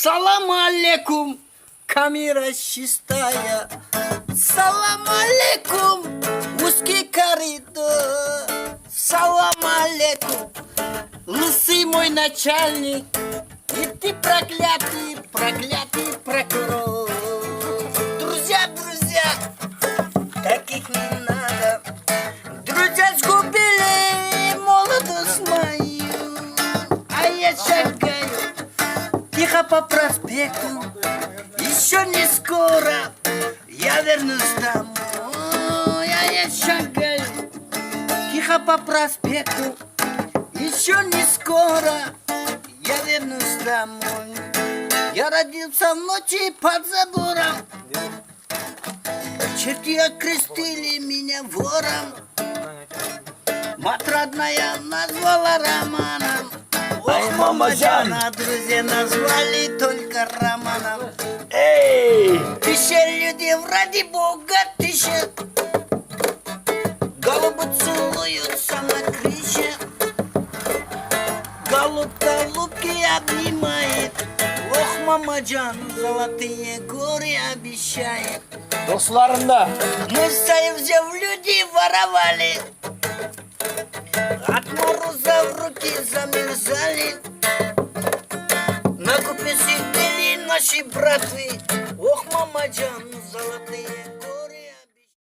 Салам алейкум, камера чистая. Салам алейкум, узкий коридор. Салам алейкум, лысый мой начальник. И ты проклятый, проклятый прокурор. Друзья, таких не надо. Друзья сгубили молодость мою. А я шагаю тихо по проспекту. Еще не скоро я вернусь домой. А я шагаю тихо по проспекту. Еще не скоро я вернусь домой. Я родился в ночи под забором. Черти окрестили меня вором. Мать родная назвала Романом. Ох, мамаджан, а друзья назвали только Романом. Эй! Тысяча людей, ради бога, тысяча. Голубы целуются на крыше. Голубка голубки обнимает. Ох, мамаджан, золотые горы обещает. Достарында. Мы с Союза в люди воровали. От мороза в руки замерзали. На купе сидели наши братвы. Ох, мамаджан, золотые горы.